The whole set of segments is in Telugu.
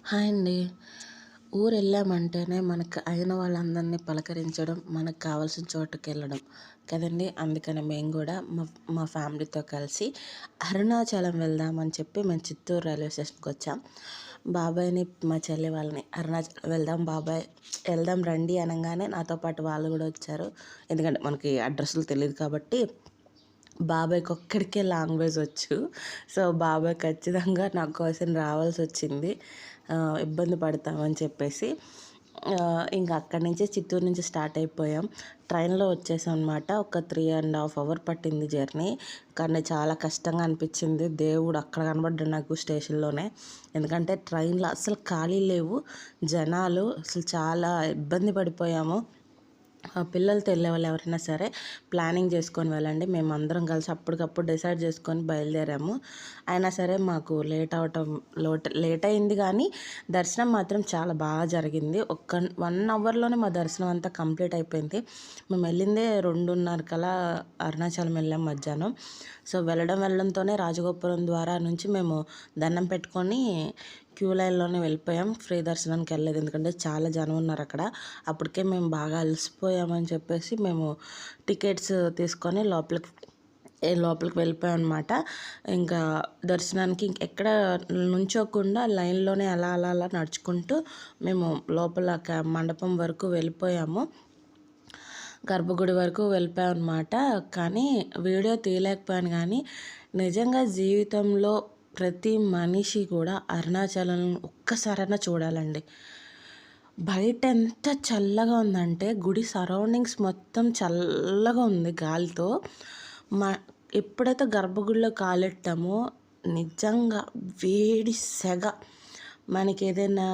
హాయ్ అండి. ఊరెళ్ళామంటేనే మనకు అయిన వాళ్ళందరినీ పలకరించడం, మనకు కావాల్సిన చోటుకెళ్ళడం కదండీ! అందుకని మేము గూడా మా ఫ్యామిలీతో కలిసి అరుణాచలం వెళ్దామని చెప్పి మేము చిత్తూరు రైల్వే స్టేషన్‌కొచ్చాం. బాబాయ్‌ని, మా చెల్లి వాళ్ళని అరుణాచలం వెళ్దాం బాబాయ్, వెళ్దాం రండి అనంగానే నాతో పాటు వాళ్ళు గూడా వచ్చారు. ఎందుకంటే మనకి అడ్రస్‌లు తెలీదు కాబట్టి బాబాయ్‌కి ఒక్కడికే లాంగ్వేజ్ వచ్చు. సో, బాబాయ్ ఖచ్చితంగా నా కోసం రావాల్సొచ్చింది. ఇబ్బంది పడతామని చెప్పేసి. ఇంక అక్కడి నుంచి చిత్తూరు నుంచి స్టార్ట్ అయిపోయాం. ట్రైన్‌లో వచ్చేసాం అనమాట. ఒక 3½ అవర్ పట్టింది జర్నీ. కానీ చాలా కష్టంగా అనిపించింది. దేవుడు అక్కడ కనపడ్డాడు నాకు స్టేషన్‌లోనే. ఎందుకంటే ట్రైన్‌లో అస్సలు ఖాళీలు లేవు. జనాలు అసలు చాలా ఇబ్బంది పడిపోయాము. పిల్లలతో వెళ్ళేవాళ్ళు ఎవరైనా సరే ప్లానింగ్ చేసుకొని వెళ్ళండి. మేమందరం కలిసి అప్పటికప్పుడు డిసైడ్ చేసుకొని బయలుదేరాము. అయినా సరే మాకు లేట్ అయింది కానీ దర్శనం మాత్రం చాలా బాగా జరిగింది. 1 అవర్‌లోనే మా దర్శనం అంతా కంప్లీట్ అయిపోయింది. మేము వెళ్ళిందే 2:30 కల్లా అరుణాచలం వెళ్ళాం మధ్యాహ్నం. సో, వెళ్ళడంతోనే రాజగోపురం ద్వారా నుంచి మేము దండం పెట్టుకొని క్యూ లైన్‌లోనే వెళ్ళిపోయాం. ఫ్రీ దర్శనానికి వెళ్ళలేదు. ఎందుకంటే చాలా జనం ఉన్నారు అక్కడ. అప్పటికే మేము బాగా అలసిపోయామని చెప్పేసి మేము టికెట్స్ తీసుకొని లోపలికి వెళ్ళిపోయాం అనమాట. ఇంకా దర్శనానికి ఇంకెక్కడ నుంచోకుండా లైన్‌లోనే అలా నడుచుకుంటూ మేము లోపల మండపం వరకు వెళ్ళిపోయాము. గర్భగుడి వరకు వెళ్ళిపోయాం అనమాట. కానీ వీడియో తీయలేకపోయాను కానీ నిజంగా జీవితంలో ప్రతి మనిషి కూడా అరుణాచలం ఒక్కసారైనా చూడాలండి. బయట ఎంత చల్లగా ఉందంటే గుడి సరౌండింగ్స్ మొత్తం చల్లగా ఉంది గాలితో. మ ఎప్పుడైతే గర్భగుడిలో కాలెట్టామో నిజంగా వేడి సెగ, మనకేదైనా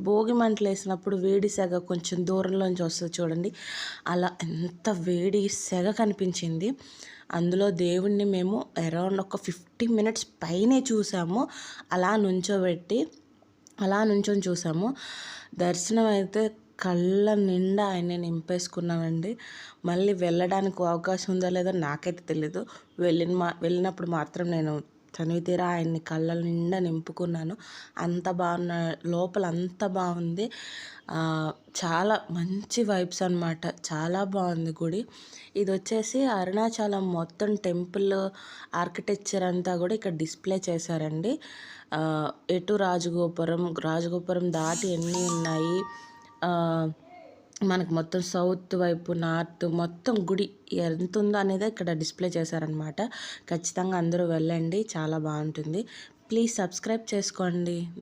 భోగి మంటలేసినప్పుడు వేడి సెగ కొంచెం దూరంలోంచి వస్తది చూడండి. అలా ఎంత వేడి సెగ కనిపించింది. అందులో దేవుడిని మేము అరౌండ్ ఒక 50 మినిట్స్ పైనే చూసాము. అలా నుంచొని చూసాము. దర్శనం అయితే కళ్ళ నిండా ఆయన్ని నింపేసుకున్నామండి. మళ్ళీ వెళ్ళడానికి అవకాశం ఉందో లేదో నాకైతే తెలీదు. వెళ్ళినప్పుడు మాత్రం నేను తనివి తీరా ఆయన్ని కళ్ళ నిండా నింపుకున్నాను. అంత బాగున్న లోపల అంత బాగుంది. చాలా మంచి వైబ్స్ అనమాట. చాలా బాగుంది గుడి. ఇది వచ్చేసి అరుణాచలం మొత్తం టెంపుల్ ఆర్కిటెక్చర్ అంతా కూడా ఇక్కడ డిస్ప్లే చేశారండి. ఎటు రాజగోపురం దాటి ఎన్ని ఉన్నాయి, మనకు మొత్తం సౌత్ వైపు, నార్త్ మొత్తం గుడి ఎంత ఉందో అనేది ఇక్కడ డిస్ప్లే చేశారనమాట. ఖచ్చితంగా అందరూ వెళ్ళండి, చాలా బాగుంటుంది. ప్లీజ్ సబ్స్క్రైబ్ చేసుకోండి.